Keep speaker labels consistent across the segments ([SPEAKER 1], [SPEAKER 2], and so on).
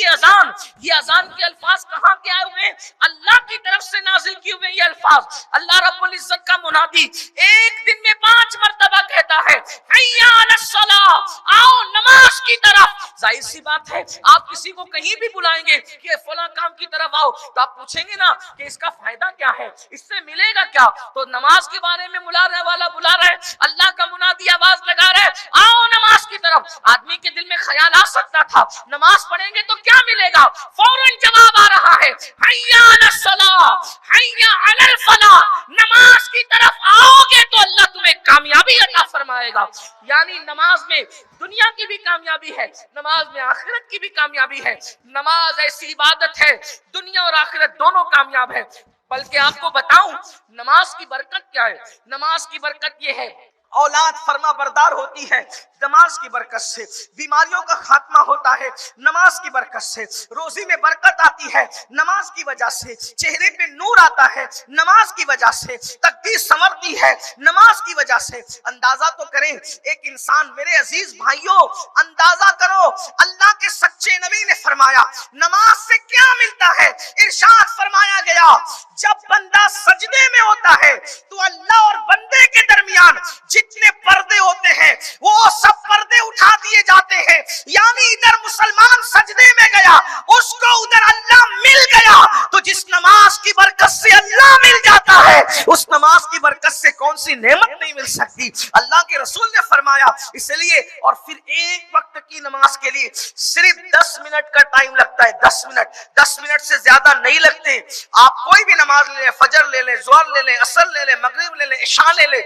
[SPEAKER 1] اذان، یہ اذان کے الفاظ کہاں کے آئے ہوئے ہیں؟ اللہ کی طرف سے نازل کیے ہوئے یہ الفاظ۔ اللہ رب العزت کا منادی ایک دن میں 5 مرتبہ کہتا ہے حی علی الصلاۃ، آؤ نماز کی طرف۔ ظاہر سی بات ہے آپ کسی کو کہیں بھی بلائیں گے کہ فلاں کام کی طرف آؤ تو آپ پوچھیں گے نا کہ اس کا فائدہ کیا ہے، اس سے ملے گا کیا؟ تو نماز کے بارے میں بلانے والا بلا رہا ہے، اللہ کا منادی آواز لگا رہا ہے آؤ نماز کی طرف۔ آدمی کے دل میں خیال آ سکتا تھا نماز پڑھیں گے تو کیا ملے گا؟ فوراً جواب آ رہا ہے حی علی الصلاۃ حی علی الفلاح، نماز کی طرف آؤ گے تو اللہ تمہیں کامیابی عطا فرمائے گا۔ یعنی نماز میں دنیا کی بھی کامیابی ہے، نماز میں آخرت کی بھی کامیابی ہے۔ نماز ایسی عبادت ہے دنیا اور آخرت دونوں کامیاب ہے۔ بلکہ آپ کو بتاؤں نماز کی برکت کیا ہے؟ نماز کی برکت یہ ہے اولاد فرما بردار ہوتی ہے نماز کی برکت سے، بیماریوں کا خاتمہ ہوتا ہے نماز کی برکت سے، روزی میں برکت آتی ہے نماز کی وجہ سے، چہرے پہ نور آتا ہے نماز کی وجہ سے، تقدیر سنورتی ہے نماز کی وجہ سے۔ اندازہ تو کریں ایک انسان، میرے عزیز بھائیوں اندازہ کرو، اللہ کے سچے نبی نے فرمایا نماز سے کیا ملتا ہے؟ ارشاد فرمایا گیا جب بندہ سجدے میں ہوتا ہے تو اللہ اور بندے کے درمیان جتنے پردے ہوتے ہیں وہ سب پردے اٹھا دیے جاتے ہیں۔ یعنی ادھر مسلمان سجدے میں گیا اس کو ادھر اللہ مل گیا، تو جس نماز کی برکت سے اللہ مل جاتا ہے اس نماز کی برکت سے کون سی نعمت نہیں مل سکتی؟ اللہ کے رسول نے فرمایا اس لیے، اور پھر ایک وقت کی نماز کے لیے صرف 10 منٹ کا ٹائم لگتا ہے، 10 منٹ سے زیادہ نہیں لگتے۔ آپ کوئی بھی نماز لے لیں، فجر لے لیں، ظہر لے لیں، عصر لے لیں، مغرب لے لیں، عشاء لے لیں،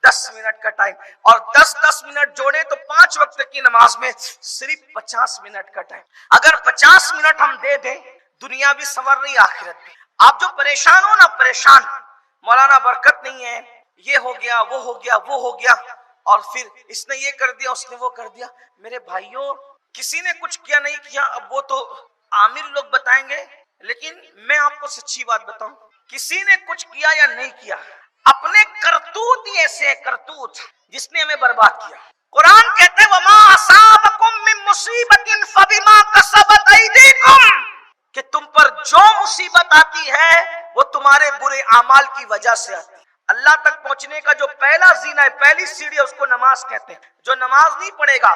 [SPEAKER 1] 10 منٹ کا ٹائم، اور 10 منٹ جوڑے تو 5 وقت کی نماز میں صرف 50 منٹ کا ٹائم۔ اگر 50 منٹ ہم دے دیں دنیا بھی سنور رہی آخرت بھی۔ آپ جو پریشان ہو نا، پریشان مولانا برکت نہیں ہے، یہ ہو گیا وہ ہو گیا وہ ہو گیا، اور پھر اس نے یہ کر دیا اس نے وہ کر دیا۔ میرے بھائیوں کسی نے کچھ کیا نہیں کیا اب وہ تو عامر لوگ بتائیں گے، لیکن میں آپ کو سچی بات بتاؤں کسی نے کچھ کیا یا نہیں کیا، اپنے کرتوت ہی ایسے ہیں، کرتوت جس نے ہمیں برباد کیا۔ قرآن کہتے ہیں وَمَا أَصَابَكُم مِّن مُّصِيبَةٍ فَبِمَا كَسَبَتْ أَيْدِيكُمْ، کہ تم پر جو مصیبت آتی ہے وہ تمہارے برے اعمال کی وجہ سے آتی ہے۔ اللہ تک پہنچنے کا جو پہلا زینہ ہے، پہلی سیڑھی ہے، اس کو نماز کہتے ہیں۔ جو نماز نہیں پڑھے گا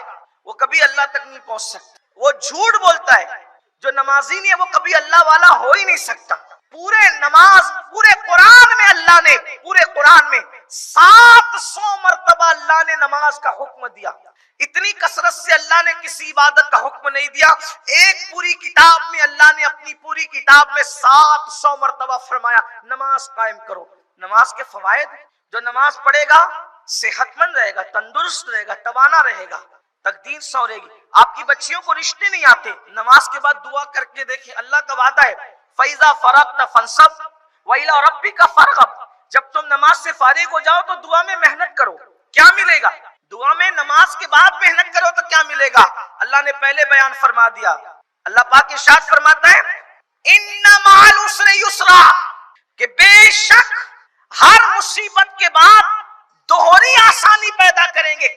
[SPEAKER 1] وہ کبھی اللہ تک نہیں پہنچ سکتا، وہ جھوٹ بولتا ہے۔ جو نمازی نہیں ہے وہ کبھی اللہ والا ہو ہی نہیں سکتا۔ پورے نماز، پورے قرآن میں اللہ نے، پورے قرآن میں 700 مرتبہ اللہ نے نماز کا حکم دیا۔ اتنی کثرت سے اللہ نے کسی عبادت کا حکم نہیں دیا۔ ایک پوری کتاب میں اللہ نے اپنی پوری کتاب میں 700 مرتبہ فرمایا نماز قائم کرو۔ نماز کے فوائد، جو نماز پڑھے گا صحت مند رہے گا، تندرست رہے گا، توانا رہے گا، تقدیر سنورے گی۔ آپ کی بچیوں کو رشتے نہیں آتے، نماز کے بعد دعا کر کے دیکھیں، اللہ کا وعدہ ہے فَإِذَا فَرَغْتَ فَانْصَبْ وَإِلَىٰ رَبِّكَ فَارْغَب۔ جب تم نماز سے فارغ ہو جاؤ تو دعا میں محنت کرو، کیا ملے گا؟ دعا میں نماز کے بعد محنت کرو تو کیا ملے گا؟ اللہ نے پہلے بیان فرما دیا۔ اللہ پاک ارشاد فرماتا ہے اِنَّ مَعَ الْعُسْرِ يُسْرًا، کہ بے شک ہر مصیبت کے بعد دوہری آسانی پیدا کریں گے۔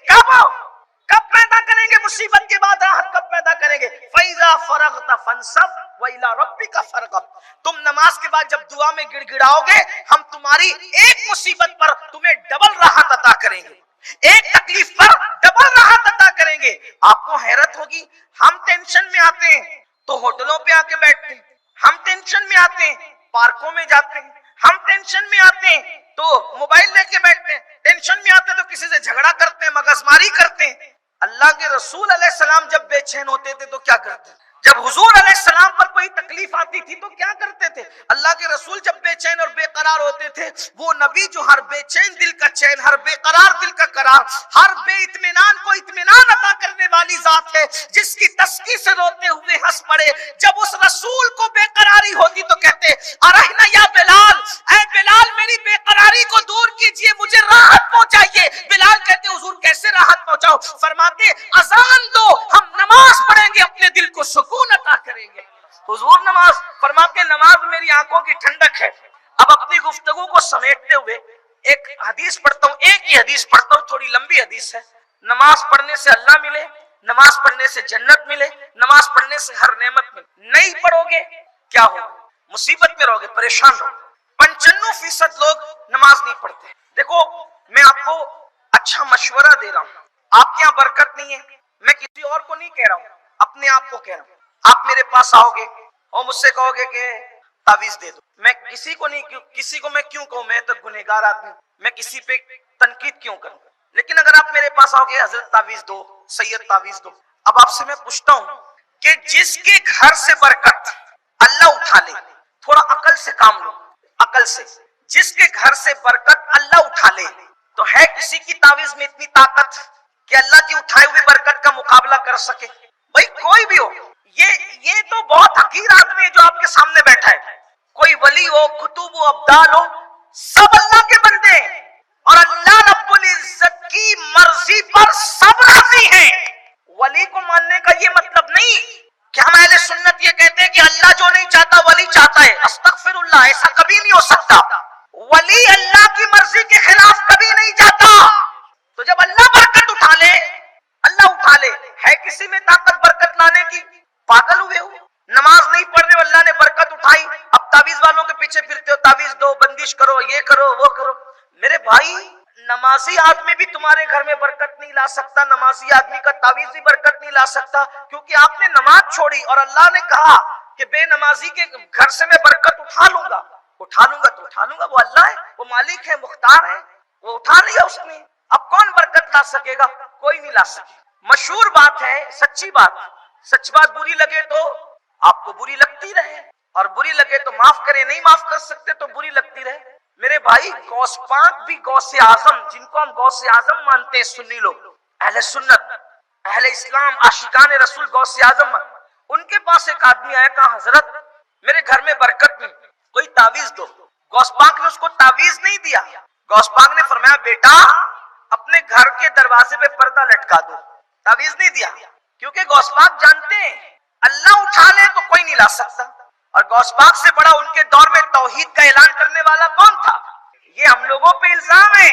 [SPEAKER 1] کب پیدا کریں گے؟ مصیبت کے بعد راحت کب پیدا کریں گے؟ فَإِذَا فَرَغْتَ فَانْصَبْ وَإِلَىٰ رَبِّكَ فَارْغَب۔ تم نماز کے بعد جب دعا میں گڑ گڑاؤ گے ہم تمہاری ایک مصیبت پر تمہیں ڈبل راحت عطا کریں گے، ایک تکلیف پر ڈبل راحت عطا کریں گے۔ آپ کو حیرت ہوگی، ہم ٹینشن میں آتے ہیں تو ہوٹلوں پہ آ کے بیٹھتے ہیں، ہم ٹینشن میں آتے ہیں پارکوں میں جاتے ہیں، ہم ٹینشن میں آتے ہیں تو موبائل لے کے بیٹھتے ہیں، ٹینشن میں آتے ہیں تو کسی سے جھگڑا کرتے ہیں، مغزماری کرتے ہیں۔ اللہ کے رسول علیہ السلام جب بے چین ہوتے تھے تو کیا کرتے تھے؟ جب حضور علیہ السلام پر کوئی تکلیف آتی تھی تو کیا کرتے تھے؟ اللہ کے رسول جب بے چین اور بے قرار ہوتے تھے، وہ نبی جو ہر بے چین دل کا چین، ہر بے قرار دل کا قرار، ہر بے اطمینان کو اطمینان عطا کرنے والی ذات ہے، جس کی تسکی سے روتے ہوئے ہنس پڑے۔ جب اس رسول کو بے قراری ہوتی تو کہتے ارحنا یا بلال، اے بلال میری بے قراری کو دور کیجئے، مجھے راحت پہنچائیے۔ بلال کہتے حضور کیسے راحت پہنچاؤ؟ فرماتے اذان دو، ہم نماز پڑھیں گے، اپنے دل کو سکون عطا کریں گے۔ حضور نماز فرماتے نماز میری آنکھوں کی ٹھنڈک ہے۔ اب اپنی گفتگو کو سمیٹتے ہوئے ایک حدیث پڑھتا ہوں، ایک ہی حدیث پڑھتا ہوں، تھوڑی لمبی حدیث ہے۔ نماز پڑھنے سے اللہ ملے، نماز پڑھنے سے جنت ملے، نماز پڑھنے سے ہر نعمت ملے۔
[SPEAKER 2] کیا ہوگا؟ مصیبت میں رہو گے، پریشان رہو گے۔ 95% لوگ نماز نہیں پڑھتے۔ دیکھو میں آپ کو اچھا مشورہ دے رہا ہوں، آپ کے یہاں برکت نہیں ہے، میں کسی اور کو نہیں کہہ رہا ہوں، اپنے آپ کو کہہ رہا ہوں۔ آپ میرے پاس آؤ گے اور مجھ سے کہو گے کہ تعویذ دے دو، میں کسی کو نہیں، کسی کو میں کیوں کہوں، میں تو گنہگار آدمی، میں کسی پہ تنقید کیوں کروں؟ لیکن اگر آپ میرے پاس آؤ گے حضرت تعویذ دو، سید تعویذ دو، اب آپ سے میں پوچھتا ہوں کہ جس کے گھر سے برکت اللہ اٹھا لے، تھوڑا عقل سے کام لو، عقل سے، جس کے گھر سے برکت اللہ اٹھا لے، تو ہے کسی کی تعویذ میں اتنی طاقت کہ اللہ کی اٹھائے ہوئے برکت کا مقابلہ کر سکے؟ بھائی کوئی بھی ہو، یہ تو بہت حقیر آدمی ہے جو آپ کے سامنے بیٹھا ہے، کوئی ولی ہو، کتب ہو، ابدال ہو، سب اللہ کے بندے ہیں اور اللہ رب العزت کی مرضی پر سب راضی ہیں۔ ولی کو ماننے کا یہ مطلب نہیں کہ ہم اہل سنت یہ کہتے ہیں کہ اللہ جو نہیں چاہتا ولی چاہتا ہے، استغفر اللہ، ایسا کبھی نہیں ہو سکتا۔ ولی اللہ کی مرضی کے خلاف کبھی نہیں جاتا۔ تو جب اللہ برکت اٹھا لے، اللہ اٹھا لے، ہے کسی میں طاقت برکت لانے کی؟ پاگل ہوئے ہو؟ نماز نہیں پڑھ رہے ہو، اللہ نے برکت اٹھائی، اب تعویذ والوں کے پیچھے پھرتے ہو، تعویذ دو، بندش کرو، یہ کرو، وہ کرو۔ میرے بھائی نمازی آدمی بھی تمہارے گھر میں برکت نہیں لا سکتا، نمازی آدمی کا تعویذ بھی برکت نہیں لا سکتا، کیونکہ آپ نے نماز چھوڑی اور اللہ نے کہا کہ بے نمازی کے گھر سے میں برکت اٹھا لوں گا۔ اٹھا لوں گا تو اٹھا لوں گا، وہ اللہ ہے، وہ مالک ہے، مختار ہے، وہ اٹھا لیا اس نے۔ اب کون برکت لا سکے گا؟ کوئی نہیں لا سکے۔ مشہور بات ہے، سچی بات، سچ بات بری لگے تو آپ کو بری لگتی رہے اور بری لگے تو معاف کرے، نہیں معاف کر سکتے تو بری لگتی رہے۔ میرے بھائی غوث پاک بھی غوث اعظم، جن کو ہم غوث اعظم مانتے ہیں سنی لوگ، اہل سنت، اہل اسلام، عاشقان رسول غوث اعظم، ان کے پاس ایک آدمی آیا، کہا حضرت میرے گھر میں برکت نہیں، کوئی تعویذ دو۔ غوث پاک نے اس کو تعویذ نہیں دیا، غوث پاک نے فرمایا بیٹا اپنے گھر کے دروازے پہ پردہ لٹکا دو۔ تعویذ نہیں دیا، کیونکہ غوث پاک جانتے ہیں اللہ اٹھا لے تو کوئی نہیں لا سکتا۔ اور غوث پاک سے بڑا ان کے دور میں توحید کا اعلان کرنے والا کون تھا؟ یہ ہم لوگوں پہ الزام ہے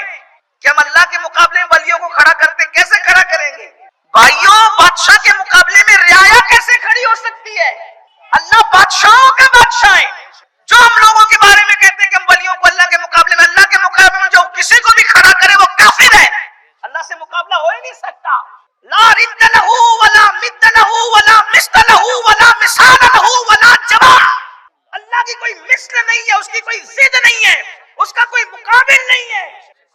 [SPEAKER 2] کہ ہم اللہ کے مقابلے میں ولیوں کو کھڑا کرتے، کیسے کھڑا کریں گے؟ بھائیوں بادشاہ کے مقابلے میں رعایا کیسے کھڑی ہو سکتی ہے؟ اللہ بادشاہوں کا بادشاہ ہے۔ جو ہم لوگوں کے بارے میں کہتے ہیں کہ ہم ولیوں کو اللہ کے مقابلے میں، اللہ کے مقابلے میں جو کسی کو بھی کھڑا کرے وہ کافر ہے، اللہ سے مقابلہ ہو ہی نہیں سکتا۔ لا رد له ولا مد له ولا مثل له ولا مثال له ولا جواب۔ اللہ کی کوئی مثل نہیں ہے، اس کی کوئی ضد نہیں ہے، اس کا کوئی مقابل نہیں ہے۔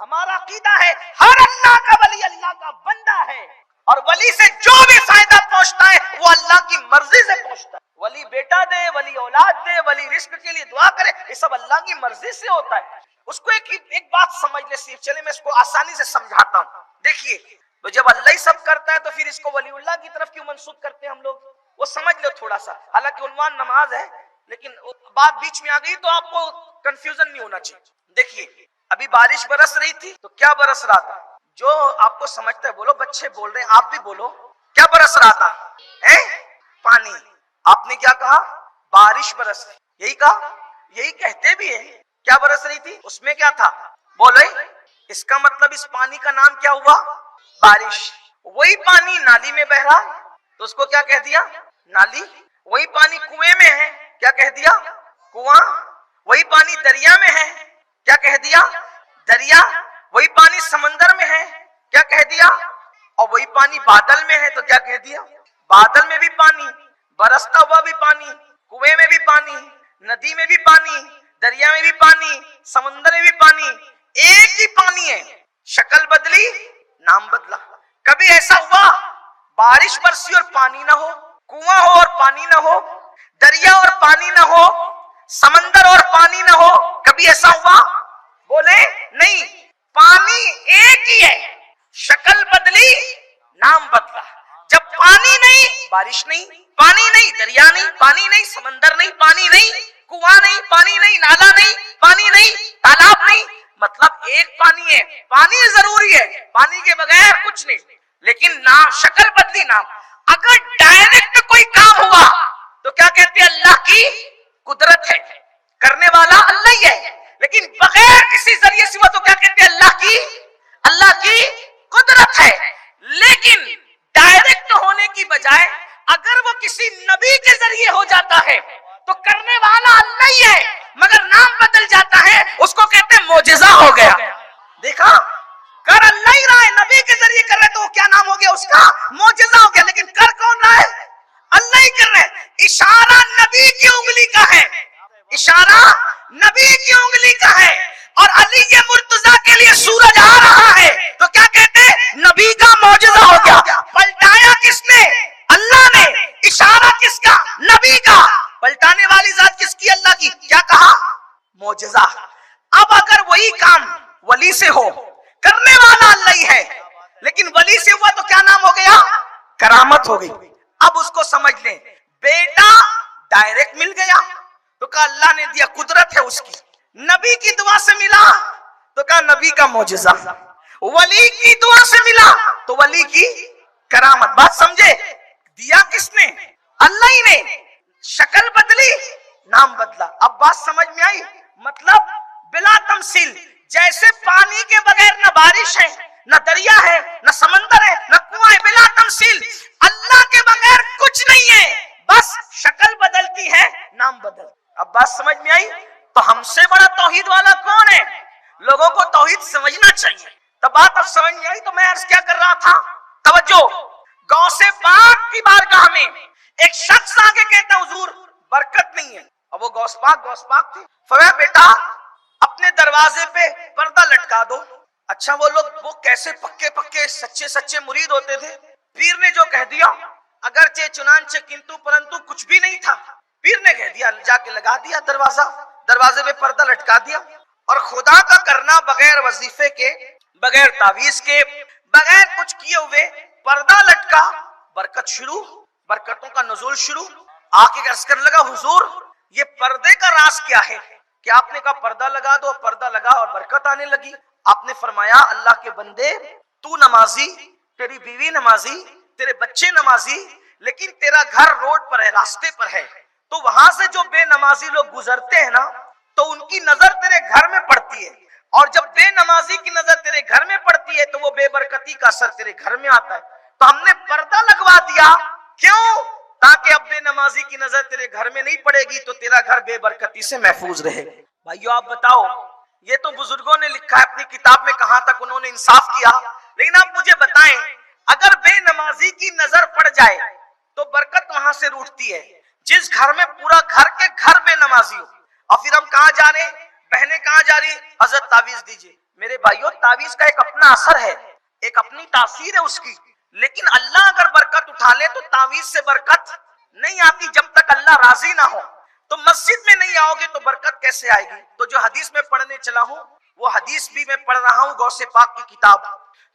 [SPEAKER 2] ہمارا عقیدہ ہے ہر اللہ کا ولی اللہ کا بندہ ہے، اور ولی سے جو بھی فائدہ پہنچتا ہے وہ اللہ کی مرضی سے پہنچتا ہے۔ ولی بیٹا دے، ولی اولاد دے، ولی رزق کے لیے دعا کرے، یہ سب اللہ کی مرضی سے ہوتا ہے۔ اس کو ایک بات سمجھ لے، صرف چلے میں اس کو آسانی سے سمجھاتا ہوں۔ دیکھیے تو جب اللہ ہی سب کرتا ہے تو پھر اس کو ولی اللہ کی طرف کیوں منسوب کرتے ہیں ہم لوگ؟ وہ سمجھ لو تھوڑا سا، حالانکہ عنوان نماز ہے لیکن بات بیچ میں آ گئی تو آپ کو کنفیوژن نہیں ہونا چاہیے۔ دیکھیے ابھی بارش برس رہی تھی تو کیا برس رہا تھا؟ جو آپ کو سمجھتا ہے بولو، بچے بول رہے ہیں آپ بھی بولو، کیا برس رہا تھا؟ پانی۔ آپ نے کیا کہا؟ بارش برس رہی، یہی کہا؟ یہی کہتے بھی ہیں۔ کیا برس رہی تھی؟ اس میں کیا تھا؟ بولے، اس کا مطلب اس پانی کا نام کیا ہوا؟ بارش۔ وہی پانی نالی میں بہ رہا تو اس کو کیا کہہ دیا؟ نالی۔ وہی پانی کنویں میں ہے، کیا کہہ دیا؟ کنواں۔ وہی پانی دریا میں ہے، کیا کہہ دیا؟ دریا۔ وہی پانی سمندر میں ہے، کیا کہہ دیا؟ اور وہی پانی بادل میں ہے تو کیا کہہ دیا؟ بادل میں بھی پانی، برستا ہوا بھی پانی، کنویں میں بھی پانی، ندی میں بھی پانی، دریا میں بھی پانی، سمندر میں بھی پانی، ایک ہی پانی ہے، شکل بدلی نام بدلا۔ کبھی ایسا ہوا بارش برسی اور پانی نہ ہو، کنواں ہو اور پانی نہ ہو، دریا اور پانی نہ ہو، سمندر اور پانی نہ ہو؟ کبھی ایسا ہوا؟ بولے نہیں، پانی ایک ہی ہے، شکل بدلی نام بدلا۔ جب پانی نہیں بارش نہیں، پانی نہیں دریا نہیں، پانی نہیں سمندر نہیں، پانی نہیں کنواں نہیں، پانی نہیں نالا نہیں، پانی نہیں تالاب نہیں، مطلب ایک پانی ہے۔ پانی ضروری ہے، پانی کے بغیر کچھ نہیں، لیکن نام شکل بدلی نام۔ اگر ڈائریکٹ کوئی کام ہوا تو کیا کہتے ہیں؟ اللہ کی قدرت ہے، کرنے والا اللہ ہی ہے، لیکن بغیر کسی ذریعے سے ہوا تو کیا کہتے ہیں؟ اللہ کی قدرت ہے۔ لیکن ڈائریکٹ ہونے کی بجائے اگر وہ کسی نبی کے ذریعے ہو جاتا ہے
[SPEAKER 1] تو کرنے والا اللہ ہی ہے، مگر نام بدل جاتا ہے، اس کو کہتے ہیں معجزہ ہو گیا۔
[SPEAKER 2] دیکھا، کر اللہ ہی رہا ہے، نبی کے ذریعے کر رہے تو وہ کیا نام ہو گیا اس کا؟ معجزہ ہو گیا۔ لیکن کر کون رہا ہے؟ اللہ ہی کر رہے ہیں۔ اشارہ نبی کی انگلی کا ہے، اشارہ نبی کی انگلی کا ہے، اور علی مرتضیٰ کے لیے سورج آ رہا ہے تو کیا کہتے ہیں؟ نبی کا معجزہ ہو گیا۔ پلٹایا کس نے؟ اللہ نے۔ اشارہ کس کا؟ نبی کا۔ پلٹانے والی ذات کس کی؟ اللہ کی۔ کیا کہا؟ معجزہ۔ اب اگر وہی کام ولی سے ہو، کرنے والا اللہ ہی ہے، لیکن ولی سے ہوا تو کیا نام ہو گیا؟ کرامت ہو گئی۔ اب اس کو سمجھ لیں، بیٹا ڈائریکٹ مل گیا تو کہا اللہ نے دیا، قدرت ہے اس کی۔ نبی کی دعا سے ملا تو کہا نبی کا معجزہ۔ ولی کی دعا سے ملا تو ولی کی کرامت۔ بات سمجھے؟ دیا کس نے؟ اللہ ہی نے۔ شکل بدلی، نام بدلا۔ اب بات سمجھ میں آئی؟ مطلب بلا تمثیل، جیسے پانی کے بغیر نہ بارش ہے، نہ دریا ہے، نہ سمندر ہے، نہ کنواں ہے، بلا تمثیل اللہ کے بغیر کچھ نہیں ہے، بس شکل بدلتی ہے، نام بدل۔ اب بات سمجھ میں آئی؟ تو ہم سے بڑا توحید والا کون ہے؟ لوگوں کو توحید سمجھنا چاہیے۔ تو بات اب سمجھ میں آئی؟ تو میں عرض کیا کر رہا تھا؟ توجہ، غوث پاک کی بارگاہ میں ایک شخص آگے کہتا حضور برکت نہیں ہے، اب وہ غوث پاک تھے۔ فرمایا بیٹا اپنے دروازے پہ پردہ لٹکا دو۔ اچھا وہ لوگ وہ کیسے پکے سچے مرید ہوتے تھے؟ پیر نے جو کہہ دیا، اگرچہ چنانچہ کنتو پرنتو کچھ بھی نہیں تھا، پیر نے کہہ دیا، جا کے لگا دیا دروازے پہ پردہ لٹکا دیا۔ اور خدا کا کرنا بغیر وظیفے کے، بغیر تعویذ کے، بغیر کچھ کیے ہوئے پردہ لٹکا، برکت شروع، برکتوں کا نزول شروع۔ آکے عرض کرنے لگا حضور یہ پردے کا راز کیا ہے کہ آپ نے کہا پردہ لگا دو، پردہ لگا اور برکت آنے لگی۔ آپ نے فرمایا اللہ کے بندے تو نمازی، تیری بیوی نمازی، تیرے بچے نمازی، لیکن تیرا گھر روڈ پر ہے، راستے پر ہے، تو وہاں سے جو بے نمازی لوگ گزرتے ہیں نا تو ان کی نظر تیرے گھر میں پڑتی ہے، اور جب بے نمازی کی نظر تیرے گھر میں پڑتی ہے تو وہ بے برکتی کا اثر تیرے گھر میں آتا ہے۔ تو ہم نے پردہ لگوا دیا، کیوں؟ تاکہ اب بے نمازی کی نظر تیرے گھر میں نہیں پڑے گی تو تیرا گھر بے برکتی سے محفوظ رہے۔ بھائیو آپ بتاؤ، یہ تو بزرگوں نے لکھا ہے اپنی کتاب میں، کہاں تک انہوں نے انصاف کیا، لیکن آپ مجھے بتائیں اگر بے نمازی کی نظر پڑ جائے تو برکت وہاں سے روٹتی ہے۔ جس گھر میں پورا گھر کے گھر بے نمازی ہو، اور پھر ہم کہاں جا رہے ہیں؟ بہنیں کہاں جا رہی؟ حضرت تعویذ دیجئے۔ میرے بھائیو تعویذ کا ایک اپنا اثر ہے، ایک اپنی تاثیر ہے اس کی، لیکن اللہ اگر برکت اٹھا لے تو تعویذ سے برکت نہیں آتی جب تک اللہ راضی نہ ہو۔ تو مسجد میں نہیں آؤ گے تو برکت کیسے آئے گی؟ تو جو حدیث میں پڑھنے چلا ہوں وہ حدیث بھی میں پڑھ رہا ہوں، غوث پاک کی کتاب،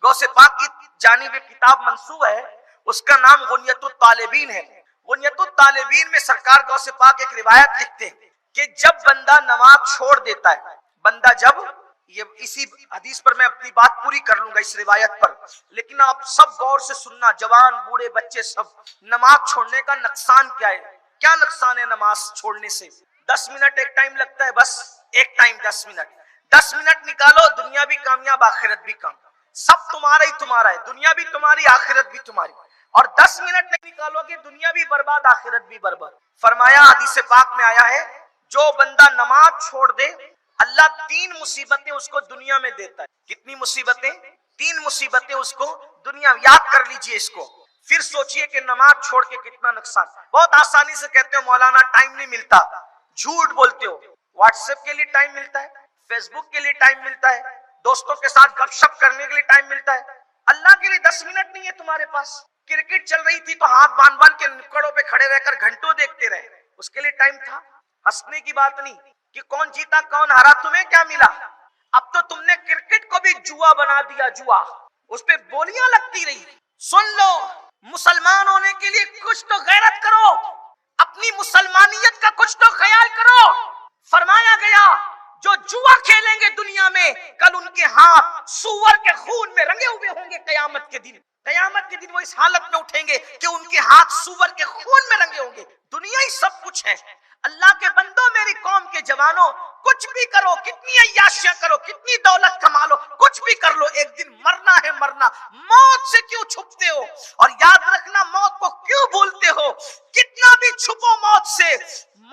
[SPEAKER 2] غوث پاک کی جانب کتاب منسوب ہے، اس کا نام غنیت الطالبین ہے۔ غنیت الطالبین میں سرکار غوث پاک ایک روایت لکھتے ہیں کہ جب بندہ نماز چھوڑ دیتا ہے، بندہ جب، یہ اسی حدیث پر میں اپنی بات پوری کر لوں گا اس روایت پر، لیکن آپ سب غور سے سننا، جوان بوڑھے بچے سب، نماز چھوڑنے کا نقصان کیا ہے؟ کیا نقصان ہے نماز چھوڑنے سے؟ 10 منٹ ایک ٹائم لگتا ہے، بس ایک ٹائم 10 منٹ نکالو، دنیا بھی کامیاب آخرت بھی کامیاب، سب تمہارا ہی تمہارا ہے، دنیا بھی تمہاری آخرت بھی تمہاری، اور 10 منٹ نہیں نکالو گے دنیا بھی برباد آخرت بھی برباد۔ فرمایا حدیث پاک میں آیا ہے جو بندہ نماز چھوڑ دے اللہ 3 مصیبتیں اس کو دنیا میں دیتا ہے۔ کتنی مصیبتیں؟ 3 مصیبتیں اس کو دنیا، یاد کر لیجئے اس کو، پھر سوچئے کہ نماز چھوڑ کے کتنا نقصان۔ بہت آسانی سے کہتے ہو مولانا ٹائم نہیں ملتا، جھوٹ بولتے ہو۔ واٹس ایپ کے لیے ٹائم ملتا ہے، فیس بک کے لیے ٹائم ملتا ہے، دوستوں کے ساتھ گپ شپ کرنے کے لیے ٹائم ملتا ہے، اللہ کے لیے 10 منٹ نہیں ہے تمہارے پاس۔ کرکٹ چل رہی تھی تو ہاتھ باندھ کے نکڑوں پہ کھڑے رہ کر گھنٹوں دیکھتے رہے، اس کے لیے ٹائم تھا؟ ہنسنے کی بات نہیں کہ کون جیتا کون ہارا، تمہیں کیا ملا؟ اب تو تم نے کرکٹ کو بھی جوا بنا دیا، جوا، اس پہ بولیاں لگتی رہی۔ سن لو، مسلمان ہونے کے لیے کچھ تو غیرت کرو، اپنی مسلمانیت کا کچھ تو خیال کرو۔ فرمایا گیا جو جوا کھیلیں گے دنیا میں کل ان کے ہاتھ سور کے خون میں رنگے ہوئے ہوں گے، قیامت کے دن، قیامت کے دن وہ اس حالت میں اٹھیں گے کہ ان کے ہاتھ سور کے خون میں رنگے ہوں گے۔ دنیا ہی سب کچھ ہے۔ اللہ کے بندوں، میری قوم کے جوانوں، کچھ بھی کرو، کتنی عیاشیاں کرو، کتنی دولت کما لو، کچھ بھی کر لو، ایک دن مرنا ہے، مرنا۔ موت سے کیوں چھپتے ہو؟ اور یاد رکھنا موت کو کیوں بھولتے ہو؟ کتنا بھی چھپو موت سے،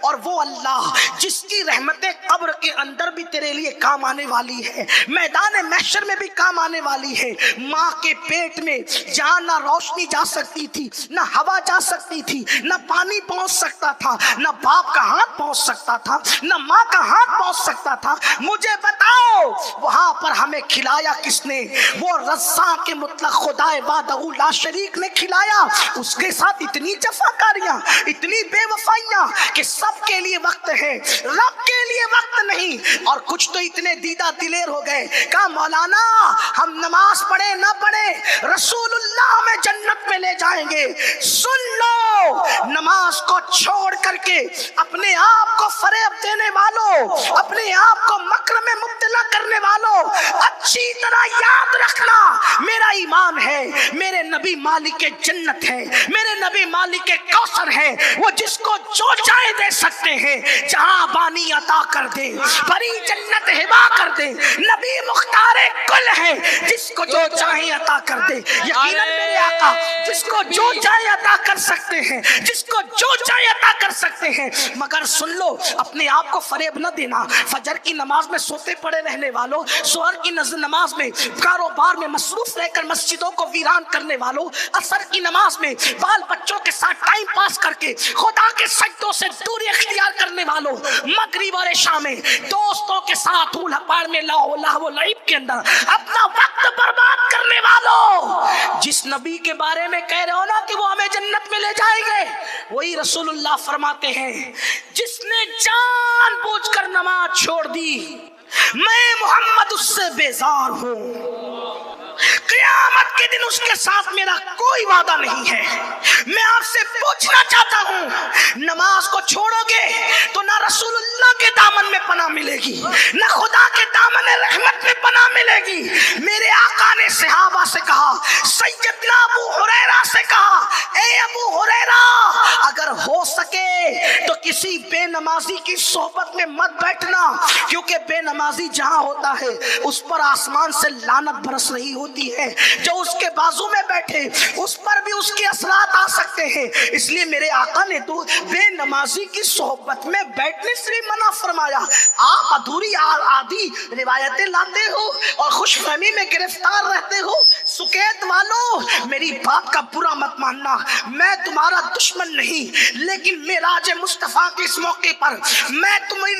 [SPEAKER 3] اور وہ اللہ جس کی رحمتیں قبر کے اندر بھی تیرے لیے کام آنے والی ہے، میدان محشر میں بھی کام آنے والی ہے۔ ماں کے پیٹ میں جہاں نہ روشنی جا سکتی تھی، نہ ہوا جا سکتی تھی، نہ پانی پہنچ سکتا تھا، نہ باپ کا ہاتھ پہنچ سکتا تھا، نہ ماں کا ہاتھ پہنچ سکتا تھا، مجھے بتاؤ وہاں پر ہمیں کھلایا کس نے؟ وہ رزاق کے مطلق خدا وحدہ لا شریک نے کھلایا۔ اس کے ساتھ اتنی جفاکاریاں، اتنی بے وفائیاں کہ سب کے لیے وقت ہے، رب کے لیے وقت نہیں۔ اور کچھ تو اتنے دیدہ دلیر ہو گئے، کہا مولانا ہم نماز پڑھے نہ پڑھے رسول اللہ ہمیں جنت میں لے جائیں گے۔ سن لو، نماز کو چھوڑ کر کے اپنے آپ کو فریب دینے والوں، اپنے آپ کو مکر میں مبتلا کرنے والوں، اچھی طرح یاد رکھنا، میرا ایمان ہے میرے نبی مالک جنت ہے، میرے نبی مالک کوثر ہے، وہ جس کو جو چاہے دے سکتے ہیں، جہاں بانی عطا کر دے، بڑی جنت ہبا کر دے، نبی مختار کل ہے، جس کو جو چاہے عطا کر دے۔ یقیناً میرے آقا جس کو جو چاہے عطا کر سکتے ہیں، جس کو جو چاہے عطا کر سکتے ہیں، مگر سن لو اپنے آپ کو فریب نہ دینا۔ فجر کی نماز میں سوتے پڑے رہنے والوں، ظہر کی نماز میں کاروبار میں مصروف رہ کر مسجدوں کو ویران کرنے والوں، عصر کی نماز میں بال بچوں کے ساتھ ٹائم پاس کر کے خدا کے سجدوں سے دوری اختیار کرنے والوں، مغرب اور عشاء میں دوستوں کے ساتھ ہولپاڑ میں لہو لعب کے اندر اپنا وقت برباد کرنے والوں، جس نبی کے بارے میں کہہ رہے ہو نا کہ وہ ہمیں جنت میں لے جائیں گے، وہی رسول اللہ فرماتے ہیں جس نے جان بوجھ کر نماز چھوڑ دی میں محمد اس سے بیزار ہوں، قیامت کے دن اس کے ساتھ میرا کوئی وعدہ نہیں ہے۔ میں آپ سے پوچھنا چاہتا ہوں، نماز کو چھوڑو گے تو نہ رسول اللہ کے دامن میں پناہ ملے گی، نہ خدا کے دامن رحمت میں پناہ ملے گی۔ میرے آقا نے صحابہ سے کہا، سیدنا ابو ہریرہ سے کہا، اے ابو ہریرہ اگر ہو سکے تو کسی بے نمازی کی صحبت میں مت بیٹھنا، کیونکہ بے نمازی جہاں ہوتا ہے اس پر آسمان سے لعنت برس رہی ہوتی ہے، جو اس کے بازو میں بیٹھے اس پر بھی اس کے اثرات آ سکتے ہیں۔ اس لیے میرے آقا نے تو بے نمازی کی صحبت میں بیٹھنے سے منع فرمایا۔ آپ ادھوری آدھی روایتیں لاتے ہو اور خوش فہمی میں گرفتار رہتے ہو۔ سکیت والو میری بات کا برا مت ماننا، میں تمہارا دشمن نہیں، لیکن معراج مصطفیٰ کے اس موقع پر میں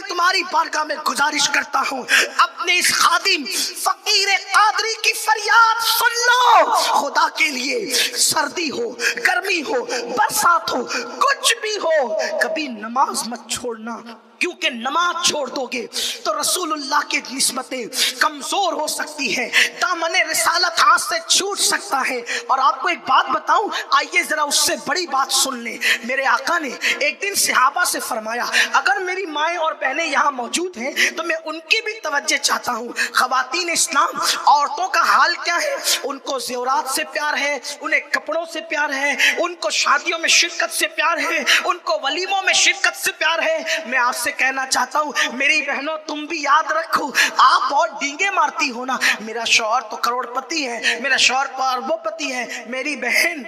[SPEAKER 3] تمہاری بارگاہ میں گزارش کرتا ہوں، اپنے اس خادم فقیر قادری کی فریاد سن لو۔ خدا کے لیے سردی ہو، گرمی ہو، برسات ہو، کچھ بھی ہو، کبھی نماز مت چھوڑنا، کیونکہ نماز چھوڑ دو گے تو رسول اللہ کی نسبتیں کمزور ہو سکتی ہے، دامن رسالت ہاتھ سے چھوٹ سکتا ہے۔ اور آپ کو ایک بات بتاؤں، آئیے ذرا اس سے بڑی بات سن لیں۔ میرے آقا نے ایک دن صحابہ سے فرمایا، اگر میری مائیں اور بہنیں یہاں موجود ہیں تو میں ان کی بھی توجہ چاہتا ہوں۔ خواتین اسلام، عورتوں کا حال کیا ہے؟ ان کو زیورات سے پیار ہے، انہیں کپڑوں سے پیار ہے، ان کو شادیوں میں شرکت سے پیار ہے، ان کو ولیموں میں شرکت سے پیار ہے۔ میں آپ سے کہنا چاہتا ہوں میری بہنوں، تم بھی یاد رکھو، آپ بہت ڈینگے مارتی ہو نا، میرا شوہر تو کروڑ پتی ہے، میرا شوہر تو اربوں پتی ہے، میری بہن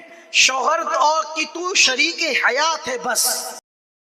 [SPEAKER 3] شوہر اور کی تو شریک حیات ہے بس۔